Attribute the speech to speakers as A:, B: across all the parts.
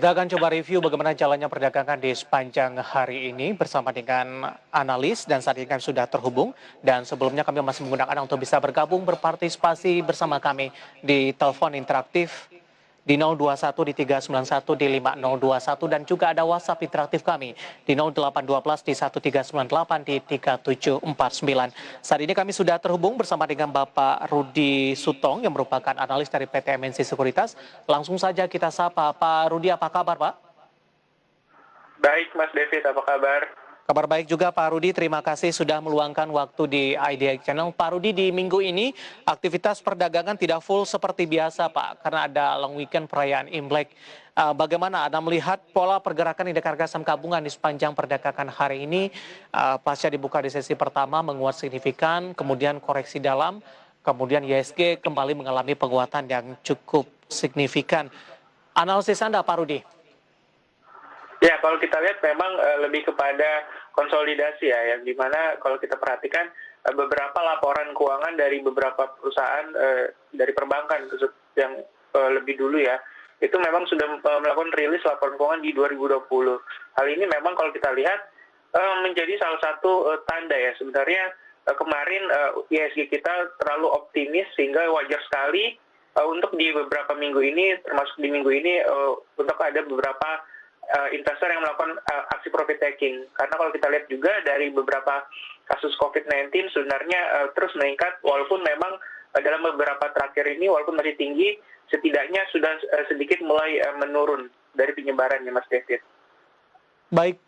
A: Kita akan coba review bagaimana jalannya perdagangan di sepanjang hari ini bersama dengan analis dan saat ini kami sudah terhubung dan sebelumnya kami masih menggunakan Anda untuk bisa bergabung berpartisipasi bersama kami di telepon interaktif di 021 di 391 di 5021 dan juga ada WhatsApp interaktif kami di 0812 di 1398 di 3749. Saat ini kami sudah terhubung bersama dengan Bapak Rudi Sutong yang merupakan analis dari PT MNC Sekuritas. Langsung saja kita sapa. Pak Rudi, apa kabar Pak?
B: Baik, Mas David, apa kabar?
A: Kabar baik juga Pak Rudi, terima kasih sudah meluangkan waktu di IDX Channel. Pak Rudi, di minggu ini aktivitas perdagangan tidak full seperti biasa Pak, karena ada long weekend perayaan Imlek. Bagaimana Anda melihat pola pergerakan indeks harga saham gabungan di sepanjang perdagangan hari ini? Pasca dibuka di sesi pertama menguat signifikan, kemudian koreksi dalam, kemudian IHSG kembali mengalami penguatan yang cukup signifikan. Analisis Anda Pak Rudi?
B: Ya, kalau kita lihat memang lebih kepada konsolidasi ya, yang dimana kalau kita perhatikan beberapa laporan keuangan dari beberapa perusahaan dari perbankan yang lebih dulu ya, itu memang sudah melakukan rilis laporan keuangan di 2020. Hal ini memang kalau kita lihat menjadi salah satu tanda ya, sebenarnya kemarin IHSG kita terlalu optimis sehingga wajar sekali untuk di beberapa minggu ini, termasuk di minggu ini, untuk ada beberapa investor yang melakukan aksi profit taking. Karena kalau kita lihat juga dari beberapa kasus COVID-19 sebenarnya terus meningkat, walaupun memang dalam beberapa terakhir ini, walaupun masih tinggi, setidaknya sudah sedikit mulai menurun dari penyebarannya, Mas David.
A: Baik,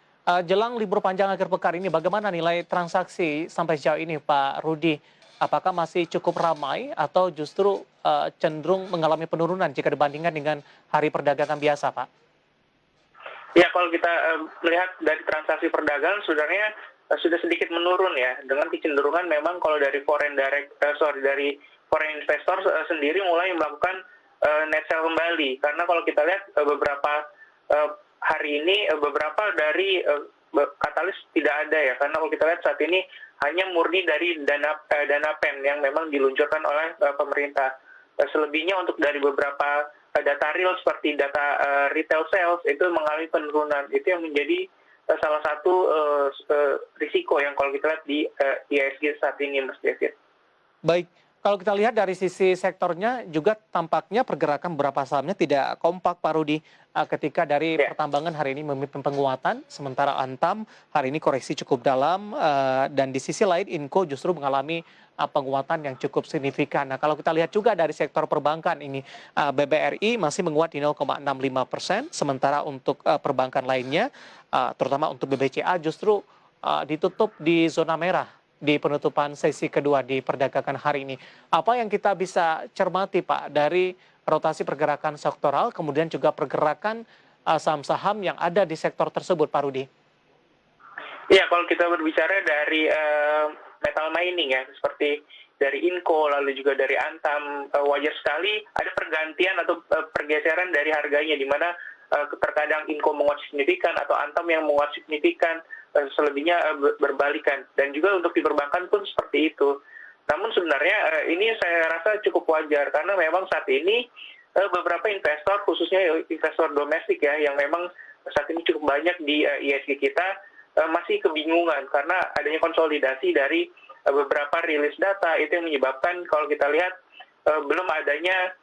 A: jelang libur panjang akhir pekan ini, bagaimana nilai transaksi sampai sejauh ini Pak Rudi? Apakah masih cukup ramai atau justru cenderung mengalami penurunan jika dibandingkan dengan hari perdagangan biasa Pak?
B: Ya, kalau kita melihat dari transaksi perdagangan sebenarnya sudah sedikit menurun ya, dengan kecenderungan memang kalau dari dari foreign investor sendiri mulai melakukan net sell kembali. Karena kalau kita lihat beberapa hari ini beberapa dari katalis tidak ada ya, karena kalau kita lihat saat ini hanya murni dari dana pen yang memang diluncurkan oleh pemerintah. Selebihnya untuk dari beberapa data real seperti data retail sales itu mengalami penurunan. Itu yang menjadi salah satu risiko yang kalau kita lihat di IHSG saat ini, Mas David.
A: Baik, kalau kita lihat dari sisi sektornya juga tampaknya pergerakan beberapa sahamnya tidak kompak Pak Rudi. Ketika dari pertambangan hari ini memimpin penguatan, sementara Antam hari ini koreksi cukup dalam, dan di sisi lain Inco justru mengalami penguatan yang cukup signifikan. Nah, kalau kita lihat juga dari sektor perbankan ini, BBRI masih menguat di 0,65%, sementara untuk perbankan lainnya, terutama untuk BBCA justru ditutup di zona merah di penutupan sesi kedua di perdagangan hari ini. Apa yang kita bisa cermati Pak dari rotasi pergerakan sektoral, kemudian juga pergerakan saham-saham yang ada di sektor tersebut Pak Rudi?
B: Ya, kalau kita berbicara dari metal mining ya, seperti dari Inco, lalu juga dari Antam, wajar sekali ada pergantian atau pergeseran dari harganya, di mana terkadang Inco menguat signifikan atau Antam yang menguat signifikan, selebihnya berbalikan. Dan juga untuk di perbankan pun seperti itu. Namun sebenarnya ini saya rasa cukup wajar, karena memang saat ini beberapa investor, khususnya investor domestik ya, yang memang saat ini cukup banyak di IHSG kita, masih kebingungan karena adanya konsolidasi dari beberapa rilis data. Itu yang menyebabkan kalau kita lihat belum adanya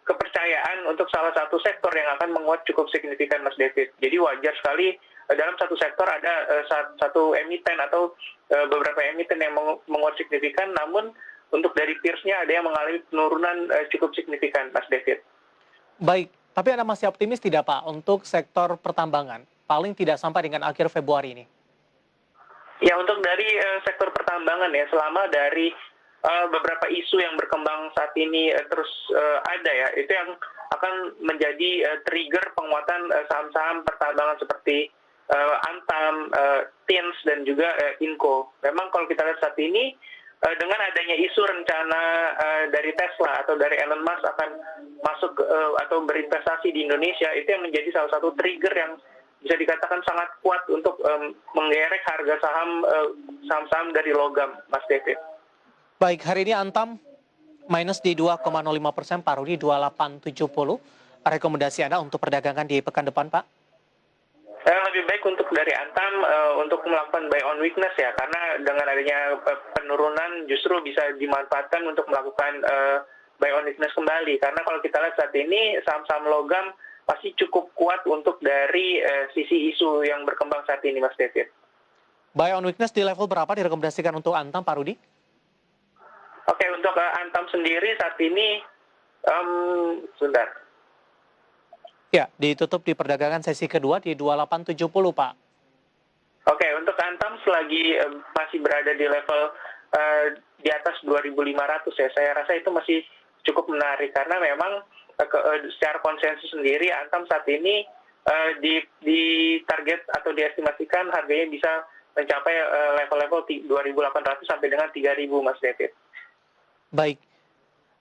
B: kepercayaan untuk salah satu sektor yang akan menguat cukup signifikan, Mas David. Jadi wajar sekali dalam satu sektor ada satu emiten atau beberapa emiten yang menguat signifikan, namun untuk dari peers-nya ada yang mengalami penurunan cukup signifikan, Mas David.
A: Baik, tapi Anda masih optimis tidak Pak untuk sektor pertambangan? Paling tidak sampai dengan akhir Februari ini.
B: Ya, untuk dari sektor pertambangan ya, selama dari beberapa isu yang berkembang saat ini terus ada ya, itu yang akan menjadi trigger penguatan saham-saham pertambangan seperti Antam, Tins, dan juga Inco. Memang kalau kita lihat saat ini, dengan adanya isu rencana dari Tesla atau dari Elon Musk akan masuk atau berinvestasi di Indonesia, itu yang menjadi salah satu trigger yang bisa dikatakan sangat kuat untuk menggerek harga saham-saham dari logam, Mas David.
A: Baik, hari ini Antam minus di 2,05%, Pak Rudi 2870. rekomendasi Anda untuk perdagangan di pekan depan, Pak?
B: Lebih baik untuk dari Antam untuk melakukan buy on weakness ya, karena dengan adanya penurunan justru bisa dimanfaatkan untuk melakukan buy on weakness kembali. Karena kalau kita lihat saat ini saham-saham logam masih cukup kuat untuk dari sisi isu yang berkembang saat ini, Mas David.
A: Buy on weakness di level berapa direkomendasikan untuk Antam, Pak Rudi?
B: Oke, untuk Antam sendiri saat ini, sebentar.
A: Ya, ditutup di perdagangan sesi kedua di 2870, Pak.
B: Oke, untuk Antam selagi masih berada di level di atas 2.500 ya, saya rasa itu masih cukup menarik karena memang secara konsensus sendiri Antam saat ini di target atau diestimasikan harganya bisa mencapai level-level 2.800 sampai dengan 3.000, Mas David.
A: Baik.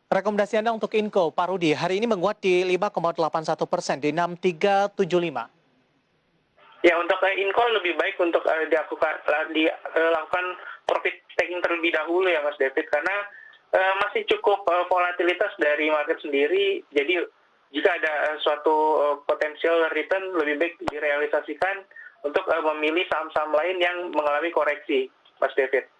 A: Rekomendasi Anda untuk Inco, Pak Rudi, hari ini menguat di 5,81% di 6375.
B: Ya, untuk Inco lebih baik untuk dilakukan profit taking terlebih dahulu ya, Mas David, karena masih cukup volatilitas dari market sendiri. Jadi jika ada suatu potensial return, lebih baik direalisasikan untuk memilih saham-saham lain yang mengalami koreksi, Mas David.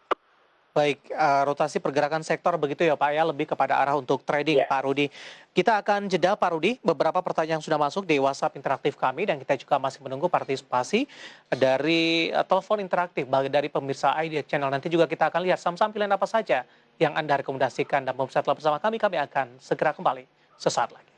A: Baik, rotasi pergerakan sektor begitu ya Pak ya, lebih kepada arah untuk trading,
B: Ya.
A: Pak Rudi. Kita akan jeda Pak Rudi, beberapa pertanyaan sudah masuk di WhatsApp interaktif kami dan kita juga masih menunggu partisipasi dari telepon interaktif dari pemirsa ID Channel. Nanti juga kita akan lihat saham-saham pilihan apa saja yang Anda rekomendasikan dan pemirsa telah bersama kami akan segera kembali sesaat lagi.